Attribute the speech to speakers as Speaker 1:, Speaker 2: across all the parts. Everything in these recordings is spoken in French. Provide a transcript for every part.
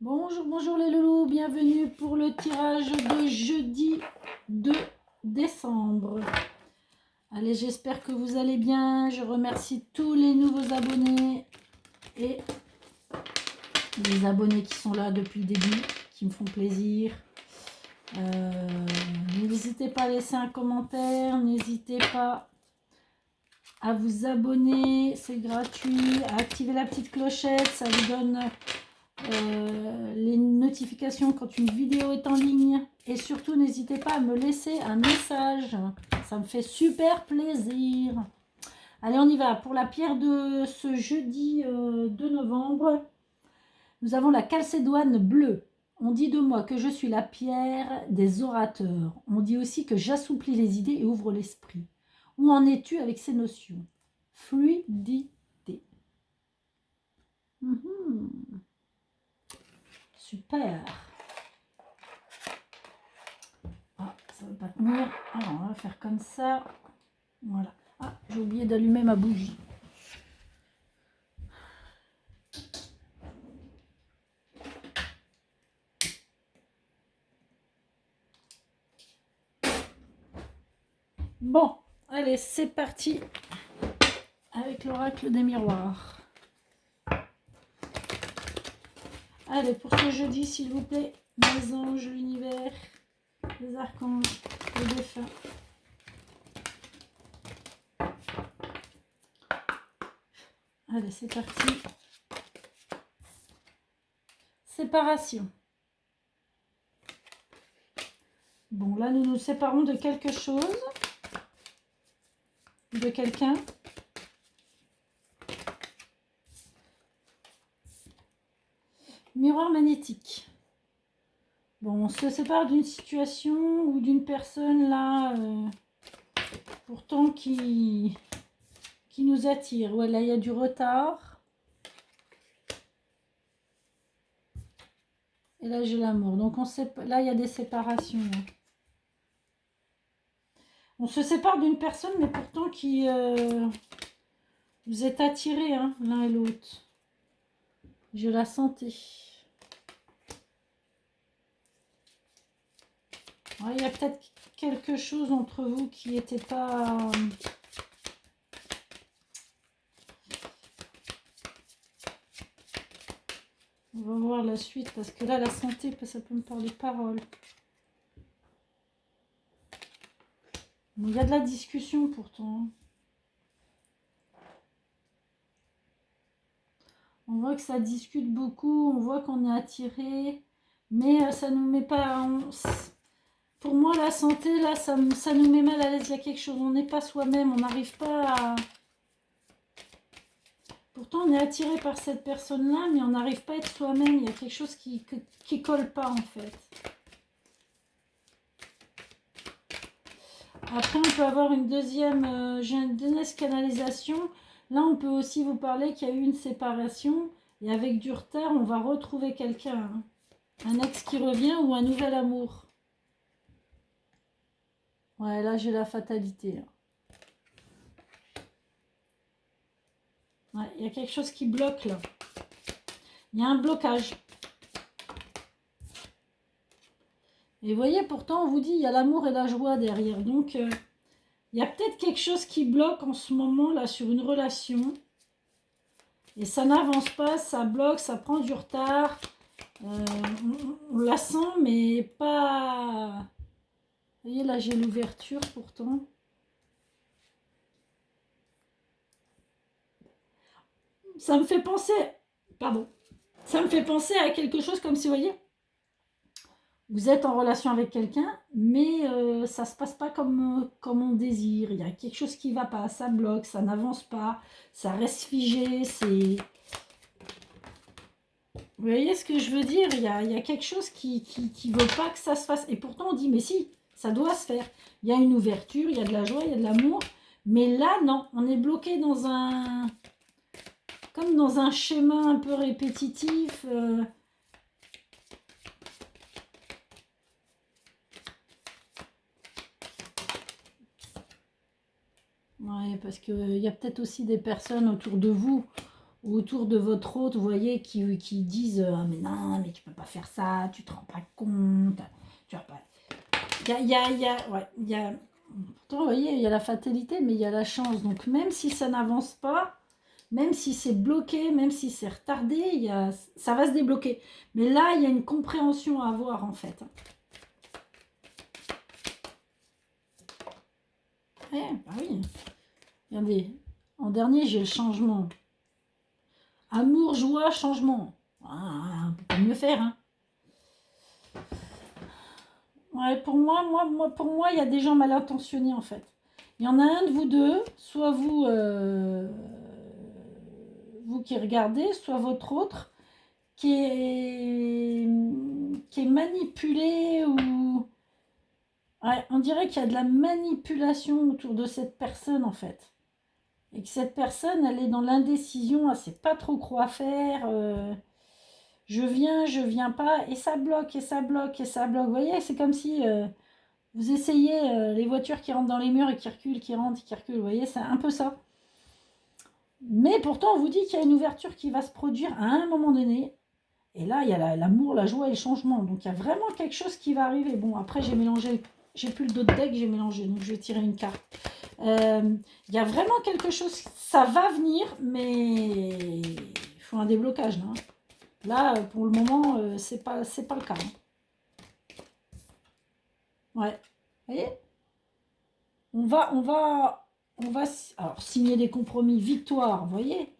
Speaker 1: Bonjour, bonjour les loulous, bienvenue pour le tirage de jeudi 2 décembre. Allez, j'espère que vous allez bien. Je remercie tous les nouveaux abonnés et les abonnés qui sont là depuis le début, qui me font plaisir. N'hésitez pas à laisser un commentaire, n'hésitez pas à vous abonner, c'est gratuit, à activer la petite clochette, ça vous donne les notifications quand une vidéo est en ligne. Et surtout, n'hésitez pas à me laisser un message. Ça me fait super plaisir. Allez, on y va. Pour la pierre de ce jeudi 2 novembre, nous avons la calcédoine bleue. On dit de moi que je suis la pierre des orateurs. On dit aussi que j'assouplis les idées et ouvre l'esprit. Où en es-tu avec ces notions? Fluidité. Super. Ah, ça ne va pas tenir. Alors, on va faire comme ça. Voilà. Ah, j'ai oublié d'allumer ma bougie. Bon, allez, c'est parti avec l'oracle des miroirs. Allez, pour ce jeudi, s'il vous plaît, les anges, l'univers, les archanges, les défunts. Allez, c'est parti. Séparation. Bon, là, nous nous séparons de quelque chose, de quelqu'un. Miroir magnétique. Bon, on se sépare d'une situation ou d'une personne là, pourtant qui nous attire. Ouais, là, il y a du retard. Et là, j'ai l'amour. Donc, là, il y a des séparations. On se sépare d'une personne, mais pourtant qui vous êtes attirés hein, l'un et l'autre. Je la sentais. Ouais, il y a peut-être quelque chose entre vous qui n'était pas... On va voir la suite, parce que là, la santé, ça peut me parler parole. Il y a de la discussion pourtant. On voit que ça discute beaucoup, on voit qu'on est attiré, mais ça ne nous met pas... Pour moi, la santé, là, ça nous met mal à l'aise. Il y a quelque chose, on n'est pas soi-même, on n'arrive pas à... Pourtant, on est attiré par cette personne-là, mais on n'arrive pas à être soi-même. Il y a quelque chose qui colle pas, en fait. Après, on peut avoir une deuxième canalisation. Là, on peut aussi vous parler qu'il y a eu une séparation. Et avec du retard, on va retrouver quelqu'un. Hein. Un ex qui revient ou un nouvel amour. Ouais, là, j'ai la fatalité. Là. Ouais, il y a quelque chose qui bloque, là. Il y a un blocage. Et vous voyez, pourtant, on vous dit, il y a l'amour et la joie derrière. Donc, il y a peut-être quelque chose qui bloque en ce moment, là, sur une relation. Et ça n'avance pas, ça bloque, ça prend du retard. On la sent, mais pas... Vous voyez, là, j'ai l'ouverture, pourtant. Ça me fait penser... Pardon. Ça me fait penser à quelque chose comme si, vous voyez... Vous êtes en relation avec quelqu'un, mais ça ne se passe pas comme on désire. Il y a quelque chose qui ne va pas, ça bloque, ça n'avance pas, ça reste figé. C'est... Vous voyez ce que je veux dire? Il y a quelque chose qui ne veut pas que ça se fasse. Et pourtant, on dit, mais si, ça doit se faire. Il y a une ouverture, il y a de la joie, il y a de l'amour. Mais là, non, on est bloqué dans un... Comme dans un schéma un peu répétitif. Ouais, parce qu'il y a peut-être aussi des personnes autour de vous autour de votre hôte, vous voyez, qui disent ah, mais non, mais tu peux pas faire ça, tu te rends pas compte, tu vas pas. Ouais, pourtant, vous voyez, il y a la fatalité, mais il y a la chance. Donc, même si ça n'avance pas, même si c'est bloqué, même si c'est retardé, ça va se débloquer. Mais là, il y a une compréhension à avoir, en fait. Bah oui. Regardez, en dernier, j'ai le changement. Amour, joie, changement. On peut pas mieux faire, hein. Ouais, pour moi, il y a des gens mal intentionnés, en fait. Il y en a un de vous deux, soit vous, vous qui regardez, soit votre autre, qui est manipulé ou... Ouais, on dirait qu'il y a de la manipulation autour de cette personne, en fait. Et que cette personne, elle est dans l'indécision, elle ne sait pas trop quoi faire. Je viens pas, et ça bloque, et ça bloque, et ça bloque. Vous voyez, c'est comme si vous essayez les voitures qui rentrent dans les murs et qui reculent, qui rentrent, qui reculent. Vous voyez, c'est un peu ça. Mais pourtant, on vous dit qu'il y a une ouverture qui va se produire à un moment donné. Et là, il y a l'amour, la joie et le changement. Donc, il y a vraiment quelque chose qui va arriver. Bon, après, j'ai mélangé, j'ai plus le dos de deck, j'ai mélangé. Donc, je vais tirer une carte. Il y a vraiment quelque chose, ça va venir, mais il faut un déblocage. Là, là pour le moment, c'est pas le cas. Hein. Ouais. Vous voyez, on va alors, signer des compromis, victoire, vous voyez,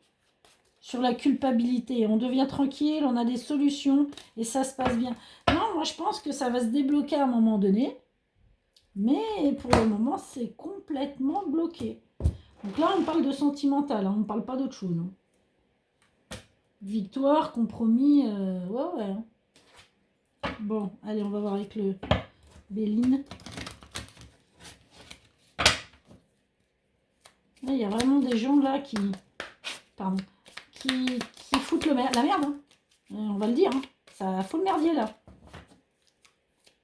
Speaker 1: sur la culpabilité. On devient tranquille, on a des solutions et ça se passe bien. Non, moi je pense que ça va se débloquer à un moment donné. Mais pour le moment, c'est complètement bloqué. Donc là, on parle de sentimental, hein, on ne parle pas d'autre chose. Hein. Victoire, compromis, ouais. Hein. Bon, allez, on va voir avec le Béline. Là, il y a vraiment des gens là qui foutent la merde. Hein. On va le dire, hein. Ça fout le merdier là.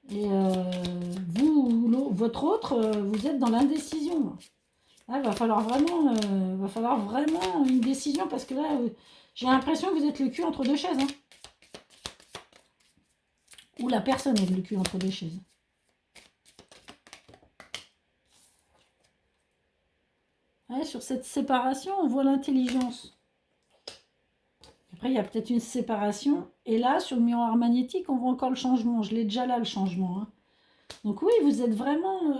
Speaker 1: Et vous, votre autre, vous êtes dans l'indécision. Là, il va falloir vraiment une décision parce que là, j'ai l'impression que vous êtes le cul entre deux chaises. Hein. Ou la personne est le cul entre deux chaises. Ouais, sur cette séparation, on voit l'intelligence. Après, il y a peut-être une séparation. Et là, sur le miroir magnétique, on voit encore le changement. Je l'ai déjà là, le changement. Hein. Donc oui, vous êtes vraiment...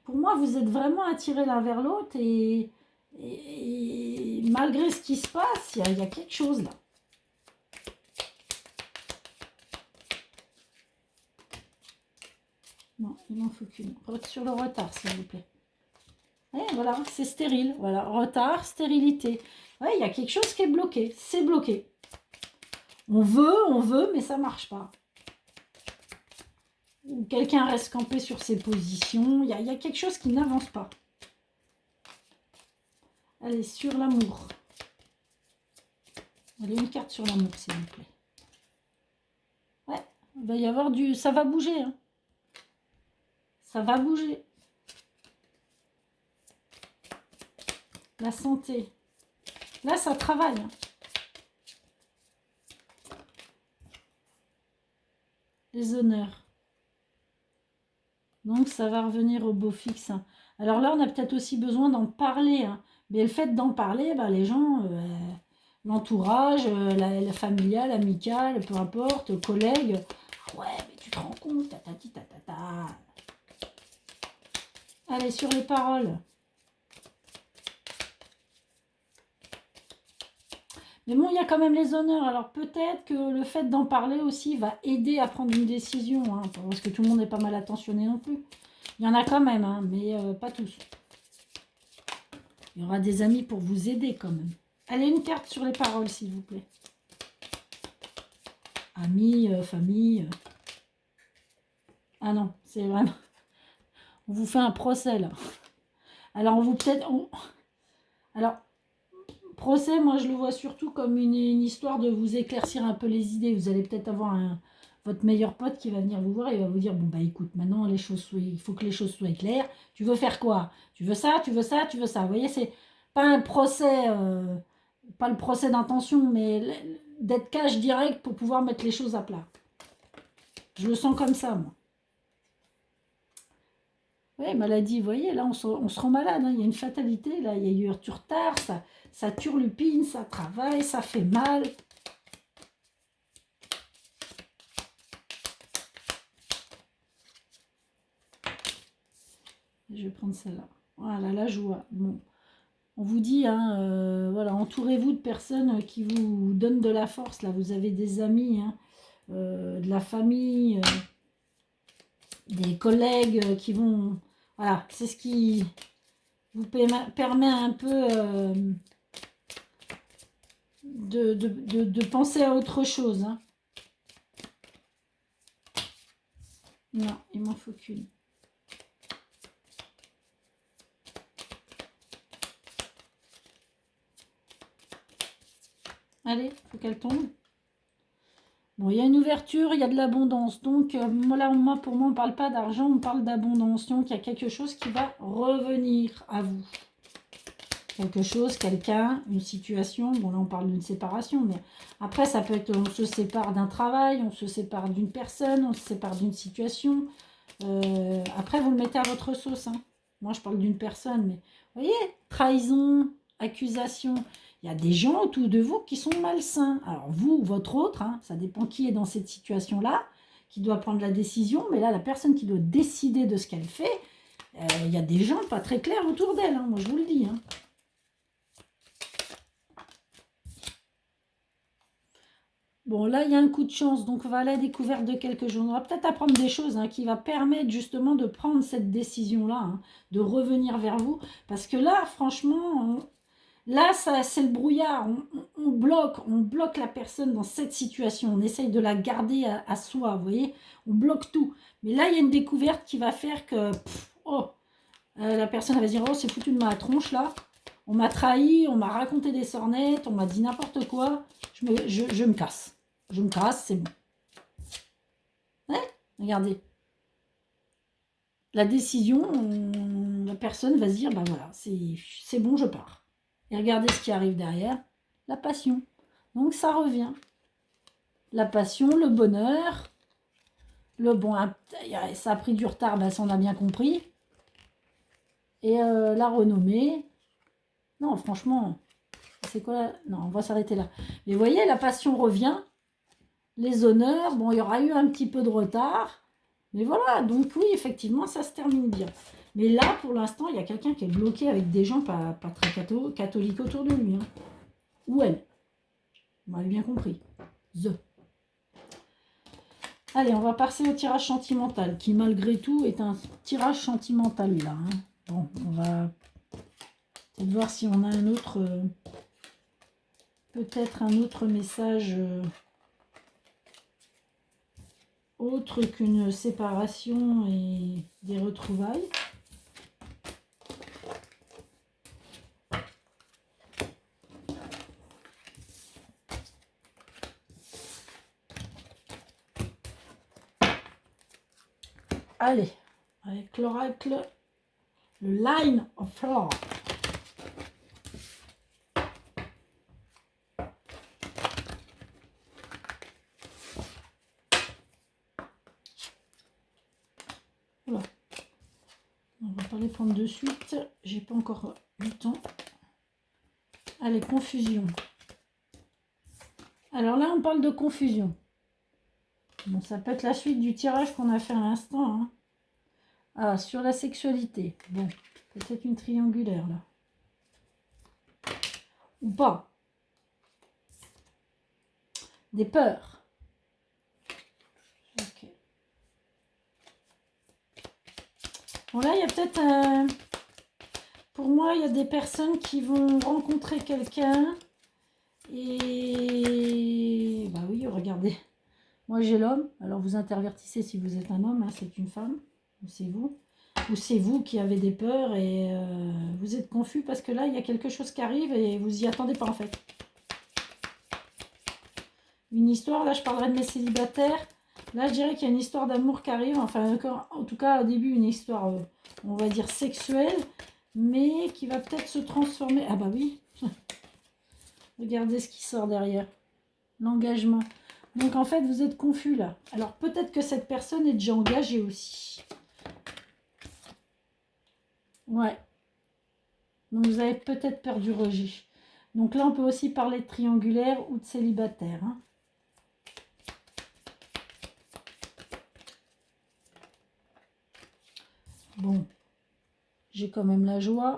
Speaker 1: pour moi, vous êtes vraiment attirés l'un vers l'autre. Et malgré ce qui se passe, il y a quelque chose là. Non, il m'en faut qu'une. Sur le retard, s'il vous plaît. Et voilà, c'est stérile. Voilà, retard, stérilité. Ouais, il y a quelque chose qui est bloqué. C'est bloqué. On veut, mais ça marche pas. Ou quelqu'un reste campé sur ses positions. Il y a quelque chose qui n'avance pas. Allez, sur l'amour. Allez, une carte sur l'amour, s'il vous plaît. Ouais, il va y avoir du... Ça va bouger, hein. Ça va bouger. La santé. Là, ça travaille. Les honneurs. Donc, ça va revenir au beau fixe. Alors là, on a peut-être aussi besoin d'en parler. Hein. Mais le fait d'en parler, bah, les gens, l'entourage, la familiale, amicale, peu importe, collègues. Ouais, mais tu te rends compte, tatati, tatata. Allez, sur les paroles. Mais bon, il y a quand même les honneurs. Alors peut-être que le fait d'en parler aussi va aider à prendre une décision. Hein, parce que tout le monde n'est pas mal attentionné non plus. Il y en a quand même, hein, mais pas tous. Il y aura des amis pour vous aider quand même. Allez, une carte sur les paroles, s'il vous plaît. Amis, famille. Ah non, c'est vraiment... On vous fait un procès, là. Alors, on vous peut-être... Alors... Procès, moi je le vois surtout comme une histoire de vous éclaircir un peu les idées. Vous allez peut-être avoir votre meilleur pote qui va venir vous voir et va vous dire, bon bah écoute, maintenant il faut que les choses soient claires. Tu veux faire quoi? Tu veux ça, tu veux ça, tu veux ça. Vous voyez, c'est pas un procès pas le procès d'intention, mais d'être cash direct pour pouvoir mettre les choses à plat. Je le sens comme ça, moi. Oui, maladie, vous voyez, là, on se rend malade, hein. Il y a une fatalité, là, il y a eu du retard, ça turlupine, ça travaille, ça fait mal. Je vais prendre celle-là. Voilà, la joie. Bon. On vous dit, hein, voilà, entourez-vous de personnes qui vous donnent de la force. Là, vous avez des amis, hein, de la famille, des collègues qui vont... Voilà, c'est ce qui vous permet un peu de penser à autre chose. Hein. Non, il m'en faut qu'une. Allez, il faut qu'elle tombe. Bon, il y a une ouverture, il y a de l'abondance. Donc, là, pour moi, on ne parle pas d'argent, on parle d'abondance. Donc, il y a quelque chose qui va revenir à vous. Quelque chose, quelqu'un, une situation. Bon, là, on parle d'une séparation. Mais après, ça peut être, on se sépare d'un travail, on se sépare d'une personne, on se sépare d'une situation. Après, vous le mettez à votre sauce. Hein. Moi, je parle d'une personne. Mais, vous voyez, trahison, accusation... Il y a des gens autour de vous qui sont malsains. Alors vous, votre autre, hein, ça dépend qui est dans cette situation-là, qui doit prendre la décision. Mais là, la personne qui doit décider de ce qu'elle fait, il y a des gens pas très clairs autour d'elle. Hein, moi, je vous le dis. Hein. Bon, là, il y a un coup de chance. Donc, on va à la découverte de quelque chose. On va peut-être apprendre des choses hein, qui va permettre justement de prendre cette décision-là, hein, de revenir vers vous. Parce que là, franchement... Là, c'est le brouillard. On bloque la personne dans cette situation. On essaye de la garder à soi, vous voyez. On bloque tout. Mais là, il y a une découverte qui va faire que... la personne elle va se dire, oh, c'est foutu de ma tronche, là. On m'a trahi, on m'a raconté des sornettes, on m'a dit n'importe quoi. Je me casse. Je me casse, c'est bon. Ouais, regardez. La décision, la personne va se dire, ben voilà, c'est bon, je pars. Et regardez ce qui arrive derrière, la passion. Donc ça revient. La passion, le bonheur, le bon, ça a pris du retard, ben, ça on a bien compris. Et la renommée. Non, franchement, c'est quoi? Non, on va s'arrêter là. Mais vous voyez, la passion revient. Les honneurs, bon, il y aura eu un petit peu de retard. Mais voilà, donc oui, effectivement, ça se termine bien. Mais là, pour l'instant, il y a quelqu'un qui est bloqué avec des gens pas très catholiques autour de lui. Hein. Ou elle. Vous m'avez bien compris. Allez, on va passer au tirage sentimental, qui malgré tout est un tirage sentimental là. Hein. Bon, on va peut-être voir si on a un autre... peut-être un autre message... autre qu'une séparation et des retrouvailles. Allez, avec l'oracle, le Line of Love. Voilà. On va pas les prendre de suite, j'ai pas encore eu le temps. Allez, confusion. Alors là, on parle de confusion. Bon, ça peut être la suite du tirage qu'on a fait à l'instant. Hein. Ah, sur la sexualité. Bon, peut-être une triangulaire, là. Ou pas. Des peurs. Ok. Bon, là, il y a peut-être... pour moi, il y a des personnes qui vont rencontrer quelqu'un. Et... bah oui, regardez. Moi, j'ai l'homme. Alors, vous intervertissez si vous êtes un homme. Hein, c'est une femme. Ou c'est vous. Ou c'est vous qui avez des peurs et vous êtes confus parce que là, il y a quelque chose qui arrive et vous y attendez pas en fait. Une histoire, là, je parlerai de mes célibataires. Là, je dirais qu'il y a une histoire d'amour qui arrive. Enfin, en tout cas, au début, une histoire, on va dire, sexuelle, mais qui va peut-être se transformer. Ah bah oui. Regardez ce qui sort derrière. L'engagement. Donc en fait, vous êtes confus là. Alors peut-être que cette personne est déjà engagée aussi. Ouais. Donc vous avez peut-être peur du rejet. Donc là, on peut aussi parler de triangulaire ou de célibataire. Hein. Bon, j'ai quand même la joie.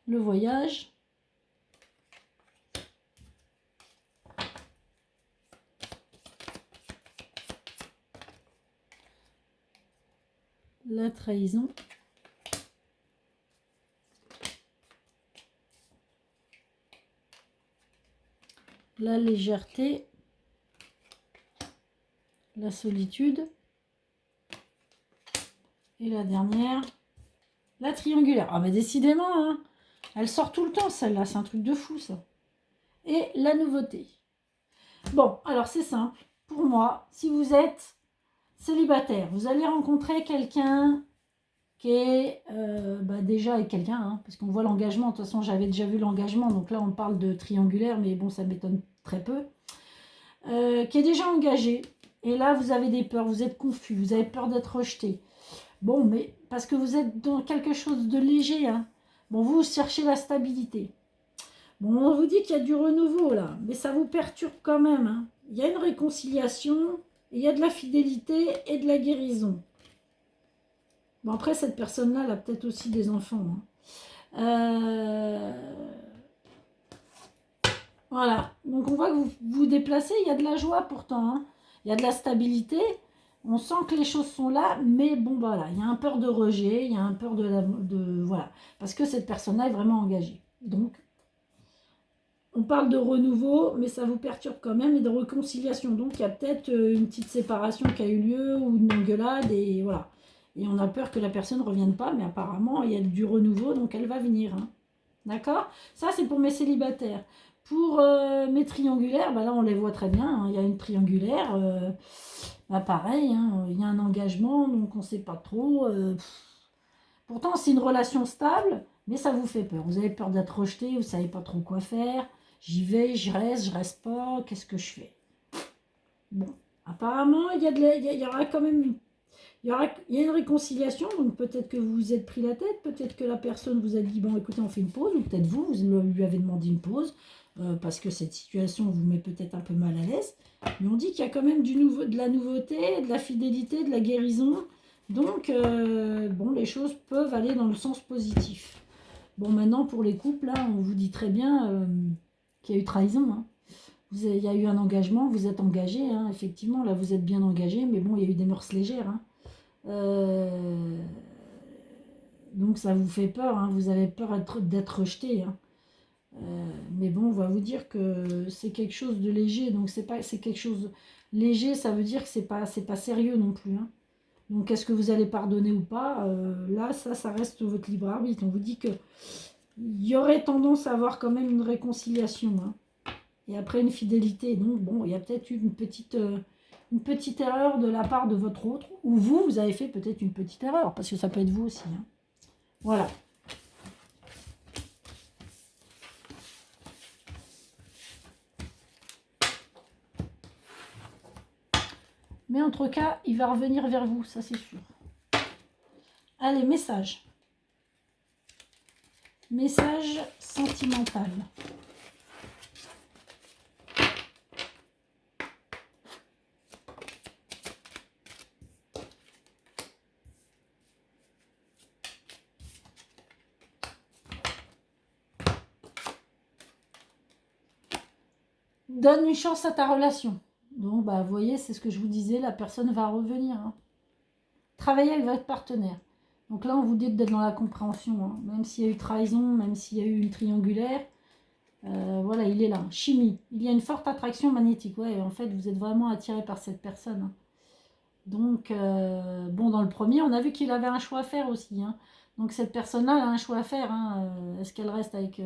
Speaker 1: Le voyage. La trahison. La légèreté. La solitude. Et la dernière, la triangulaire. Ah mais décidément, hein, elle sort tout le temps celle-là, c'est un truc de fou ça. Et la nouveauté. Bon, alors c'est simple. Pour moi, si vous êtes célibataire, vous allez rencontrer quelqu'un qui est déjà avec quelqu'un, hein, parce qu'on voit l'engagement. De toute façon, j'avais déjà vu l'engagement, donc là on parle de triangulaire, mais bon, ça m'étonne très peu. Qui est déjà engagé. Et là, vous avez des peurs, vous êtes confus, vous avez peur d'être rejeté. Bon, mais parce que vous êtes dans quelque chose de léger. Hein. Bon, vous cherchez la stabilité. Bon, on vous dit qu'il y a du renouveau là, mais ça vous perturbe quand même. Hein. Il y a une réconciliation, il y a de la fidélité et de la guérison. Bon, après, cette personne-là, elle a peut-être aussi des enfants. Hein. Voilà. Donc, on voit que vous vous déplacez, il y a de la joie pourtant. Hein. Il y a de la stabilité. On sent que les choses sont là, mais bon, voilà, il y a un peur de rejet, il y a un peur voilà, parce que cette personne-là est vraiment engagée. Donc, on parle de renouveau, mais ça vous perturbe quand même, et de réconciliation. Donc, il y a peut-être une petite séparation qui a eu lieu, ou une engueulade, et voilà. Et on a peur que la personne ne revienne pas, mais apparemment, il y a du renouveau, donc elle va venir. Hein. D'accord? Ça, c'est pour mes célibataires. Pour mes triangulaires, bah là, on les voit très bien. Hein. Il y a une triangulaire. Bah pareil, hein, il y a un engagement, donc on ne sait pas trop. Pourtant, c'est une relation stable, mais ça vous fait peur. Vous avez peur d'être rejeté, vous ne savez pas trop quoi faire. J'y vais, je reste pas, qu'est-ce que je fais? Bon, apparemment, il y aura quand même il y a une réconciliation, donc peut-être que vous vous êtes pris la tête, peut-être que la personne vous a dit, bon écoutez, on fait une pause, ou peut-être vous lui avez demandé une pause, parce que cette situation vous met peut-être un peu mal à l'aise. Mais on dit qu'il y a quand même de la nouveauté, de la fidélité, de la guérison. Donc, bon, les choses peuvent aller dans le sens positif. Bon, maintenant, pour les couples, là, on vous dit très bien qu'il y a eu trahison. Hein. Il y a eu un engagement, vous êtes engagé, hein, effectivement, là, vous êtes bien engagé, mais bon, il y a eu des mœurs légères. Hein. Donc, ça vous fait peur, hein, vous avez peur d'être rejeté. Hein. Mais bon, on va vous dire que c'est quelque chose de léger, donc c'est quelque chose léger, ça veut dire que c'est pas sérieux non plus. Hein. Donc est-ce que vous allez pardonner ou pas? Là, ça reste votre libre arbitre. On vous dit que il y aurait tendance à avoir quand même une réconciliation, hein. Et après une fidélité. Donc bon, il y a peut-être eu une petite erreur de la part de votre autre, ou vous avez fait peut-être une petite erreur, parce que ça peut être vous aussi. Hein. Voilà. Mais en tout cas, il va revenir vers vous, ça c'est sûr. Allez, message. Message sentimental. Donne une chance à ta relation. Donc, bah, vous voyez, c'est ce que je vous disais, la personne va revenir. Hein. Travaillez avec votre partenaire. Donc là, on vous dit d'être dans la compréhension. Hein. Même s'il y a eu trahison, même s'il y a eu une triangulaire, voilà, il est là. Chimie. Il y a une forte attraction magnétique. Ouais, en fait, vous êtes vraiment attiré par cette personne. Hein. Donc, bon, dans le premier, on a vu qu'il avait un choix à faire aussi. Hein. Donc, cette personne-là a un choix à faire. Hein. Est-ce qu'elle reste avec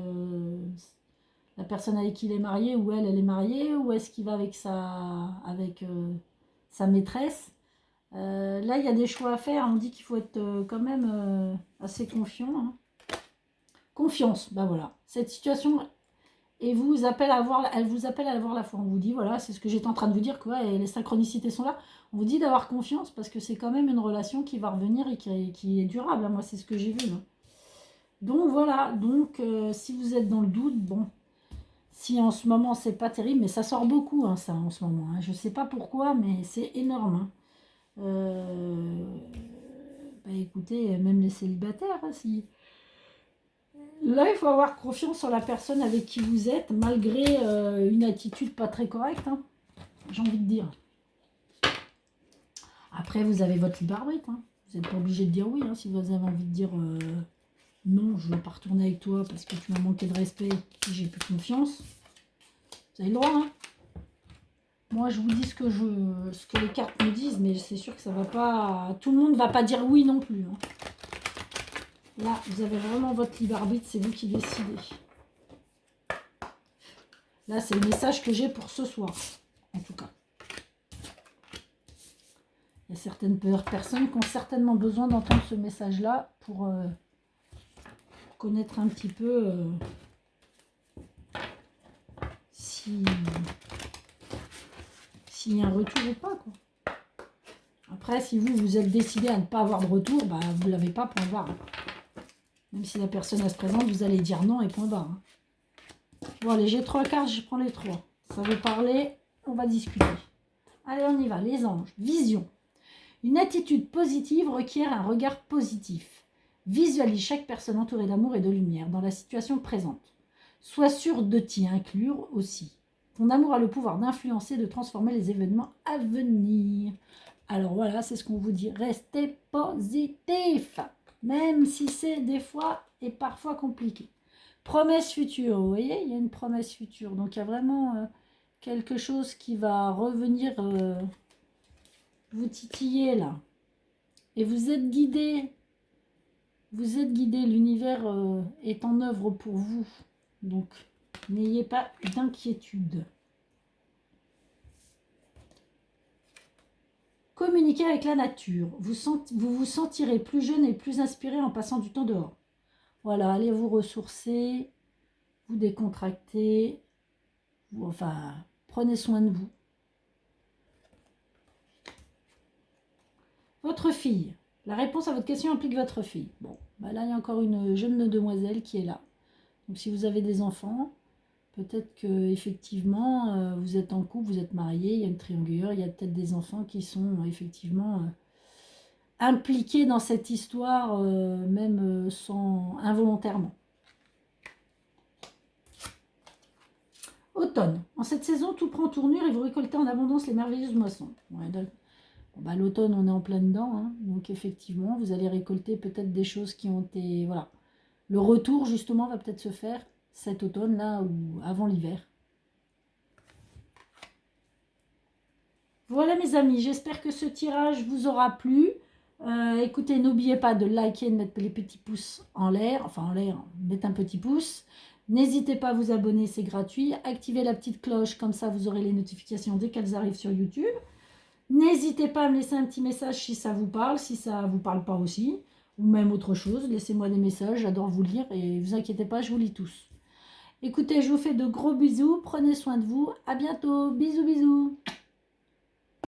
Speaker 1: la personne avec qui il est marié, ou elle est mariée, ou est-ce qu'il va avec sa maîtresse. Là, il y a des choix à faire. On dit qu'il faut être quand même assez confiant. Hein. Confiance, ben voilà. Cette situation, elle vous appelle à avoir la foi. On vous dit, voilà, c'est ce que j'étais en train de vous dire, quoi, et les synchronicités sont là. On vous dit d'avoir confiance parce que c'est quand même une relation qui va revenir et qui est durable. Hein. Moi, c'est ce que j'ai vu. Hein. Donc voilà, donc si vous êtes dans le doute, bon, si en ce moment c'est pas terrible, mais ça sort beaucoup, hein, ça, en ce moment. Hein. Je sais pas pourquoi, mais c'est énorme. Hein. Bah écoutez, même les célibataires, hein, si... Là, il faut avoir confiance sur la personne avec qui vous êtes, malgré une attitude pas très correcte, hein, j'ai envie de dire. Après, vous avez votre libre arbitre. Hein. Vous n'êtes pas obligé de dire oui. Hein, si vous avez envie de dire non, je ne veux pas retourner avec toi parce que tu m'as manqué de respect et j'ai plus confiance. Vous avez le droit. Hein. Moi, je vous dis ce que les cartes me disent, mais c'est sûr que ça va pas... Tout le monde ne va pas dire oui non plus. Hein. Là, vous avez vraiment votre libre arbitre, c'est vous qui décidez. Là, c'est le message que j'ai pour ce soir, en tout cas. Il y a certaines personnes qui ont certainement besoin d'entendre ce message-là pour connaître un petit peu s'il y a un retour ou pas. Quoi. Après, si vous êtes décidé à ne pas avoir de retour, bah, vous ne l'avez pas, point barre. Même si la personne se présente, vous allez dire non et point barre. Hein. Bon, allez, j'ai 3 cartes, je prends les 3. Ça veut parler, on va discuter. Allez, on y va. Les anges, vision. Une attitude positive requiert un regard positif. Visualise chaque personne entourée d'amour et de lumière dans la situation présente. Sois sûr de t'y inclure aussi. Ton amour a le pouvoir d'influencer, de transformer les événements à venir. Alors voilà, c'est ce qu'on vous dit. Restez positif, même si c'est des fois et parfois compliqué. Promesse future, vous voyez, il y a une promesse future. Donc il y a vraiment quelque chose qui va revenir vous titiller là. Et vous êtes guidé. Vous êtes guidé, l'univers est en œuvre pour vous. Donc, n'ayez pas d'inquiétude. Communiquez avec la nature. Vous vous sentirez plus jeune et plus inspiré en passant du temps dehors. Voilà, allez vous ressourcer, vous décontracter. Enfin, prenez soin de vous. Votre fille. La réponse à votre question implique votre fille. Bon, bah là, il y a encore une jeune demoiselle qui est là. Donc, si vous avez des enfants, peut-être que effectivement vous êtes en couple, vous êtes marié, il y a une triangulaire, il y a peut-être des enfants qui sont effectivement impliqués dans cette histoire, même sans involontairement. Automne. En cette saison, tout prend tournure et vous récoltez en abondance les merveilleuses moissons. Ouais, bon, bah, l'automne, on est en plein dedans, hein, donc effectivement, vous allez récolter peut-être des choses qui ont été... Voilà. Le retour, justement, va peut-être se faire cet automne-là ou avant l'hiver. Voilà mes amis, j'espère que ce tirage vous aura plu. Écoutez, n'oubliez pas de liker, de mettre les petits pouces en l'air. Enfin en l'air, mettez un petit pouce. N'hésitez pas à vous abonner, c'est gratuit. Activez la petite cloche, comme ça vous aurez les notifications dès qu'elles arrivent sur YouTube. N'hésitez pas à me laisser un petit message si ça vous parle, si ça ne vous parle pas aussi. Ou même autre chose, laissez-moi des messages, j'adore vous lire et ne vous inquiétez pas, je vous lis tous. Écoutez, je vous fais de gros bisous, prenez soin de vous, à bientôt, bisous bisous.